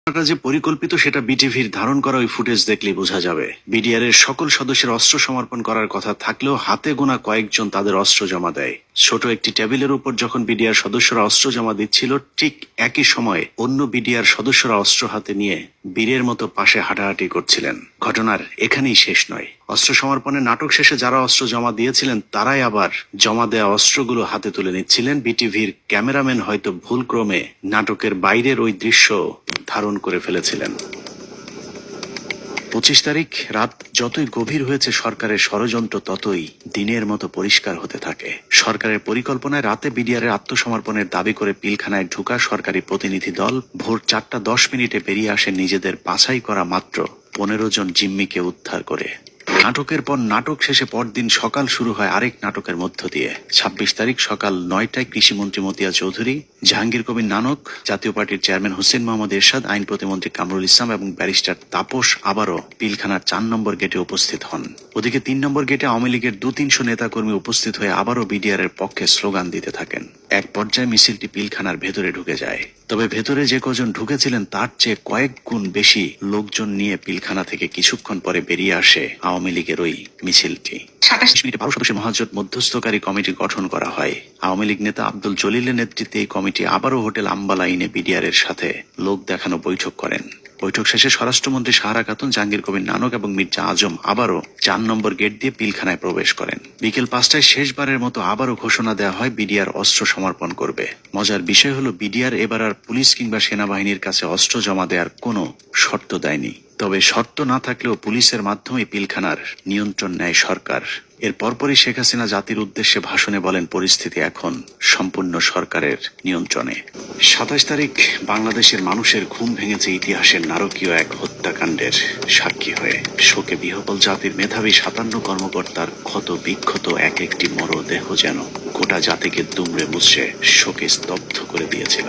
যে পরিকল্পিত সেটা বিটিভির ধারণ করা ওই ফুটেজ দেখলেই বোঝা যাবে। বিডিআর এর সকল সদস্যের অস্ত্র সমর্পণ করার কথা থাকলেও হাতে গোনা কয়েকজন তাদের অস্ত্র জমা দেয়। ছোট একটি টেবিলের উপর যখন বিডিআর সদস্যরা অস্ত্র জমা দিচ্ছিল, ঠিক একই সময়ে অন্য বিডিআর সদস্যরা অস্ত্র হাতে নিয়ে বীরের মতো পাশে হাঁটাহাঁটি করছিলেন। ঘটনার এখানেই শেষ নয়। অস্ত্র সমর্পণের নাটক শেষে যারা অস্ত্র জমা দিয়েছিলেন তারাই আবার জমা দেওয়া অস্ত্রগুলো হাতে তুলে নিচ্ছিলেন। বিটিভির ক্যামেরাম্যান হয়তো ভুলক্রমে নাটকের বাইরের ওই দৃশ্য ধারণ করে ফেলেছিলেন। 25 তারিখ রাত যতই গভীর হয়েছে, সরকারের ষড়যন্ত্র ততই দিনের মতো পরিষ্কার হতে থাকে। সরকারের পরিকল্পনায় রাতে বিডিআরের আত্মসমর্পণের দাবি করে পিলখানায় ঢুকা সরকারি প্রতিনিধি দল ভোর 4:10 বেরিয়ে আসে নিজেদের বাছাই করা মাত্র 15 জন জিম্মিকে উদ্ধার করে। নাটকের পর নাটক শেষে পরদিন সকাল শুরু হয় আরেক নাটকের মধ্য দিয়ে। 26 তারিখ সকাল 9টায় কৃষিমন্ত্রী মতিয়া চৌধুরী, জাহাঙ্গীর কবির নানক, জাতীয় পার্টির চেয়ারম্যান হোসেন মোহাম্মদ এরশাদ, আইন প্রতিমন্ত্রী কামরুল ইসলাম এবং ব্যারিস্টার তাপস আবারও পিলখানার 4 নম্বর গেটে উপস্থিত হন। ওদিকে 3 নম্বর গেটে আওয়ামী লীগের 200-300 নেতাকর্মী উপস্থিত হয়ে আবারও বিডিআর এর পক্ষে স্লোগান দিতে থাকেন। এক পর্যায়ে মিছিলটি পিলখানার ভেতরে ঢুকে যায়। তবে ভেতরে যে কজন ঢুকেছিলেন তার চেয়ে কয়েক গুণ বেশি লোকজন নিয়ে পিলখানা থেকে কিছুক্ষণ পরে বেরিয়ে আসে আওয়ামী লীগের ওই মিছিলটি। 27 মিনিটে 12 সদস্যের মহাজোট মধ্যস্থকারী কমিটি গঠন করা হয়। আওয়ামী লীগ নেতা আব্দুল জলিলের নেতৃত্বে এই কমিটি আবারও হোটেল আম্বালাইনে বিডিআর এর সাথে লোক দেখানো বৈঠক করেন। বৈঠক শেষে স্বরাষ্ট্রমন্ত্রী সাহারা খাতুন, জাহাঙ্গীর কবির নানক এবং মির্জা আজম আবারও 4 নম্বর গেট দিয়ে পিলখানায় প্রবেশ করেন। বিকেল 5টায় শেষবারের মতো আবারও ঘোষণা দেওয়া হয় বিডিআর অস্ত্র সমর্পণ করবে। মজার বিষয় হলো, বিডিআর এবার আর পুলিশ কিংবা সেনাবাহিনীর কাছে অস্ত্র জমা দেওয়ার কোনো শর্ত দেয়নি। তবে শর্ত না থাকলেও পুলিশের মাধ্যমে পিলখানার নিয়ন্ত্রণ নেয় সরকার। এর পরপরই শেখ হাসিনা জাতির উদ্দেশ্যে ভাষণে বলেন, পরিস্থিতি এখন সম্পূর্ণ সরকারের নিয়ন্ত্রণে। 27 তারিখ বাংলাদেশের মানুষের ঘুম ভেঙেছে ইতিহাসের নারকীয় এক হত্যাকাণ্ডের সাক্ষী হয়ে। শোকে বিহ্বল জাতির মেধাবী 57 কর্মকর্তার ক্ষত বিক্ষত এক একটি মরদেহ যেন গোটা জাতিকে দুমড়ে মুচড়ে শোকে স্তব্ধ করে দিয়েছিল।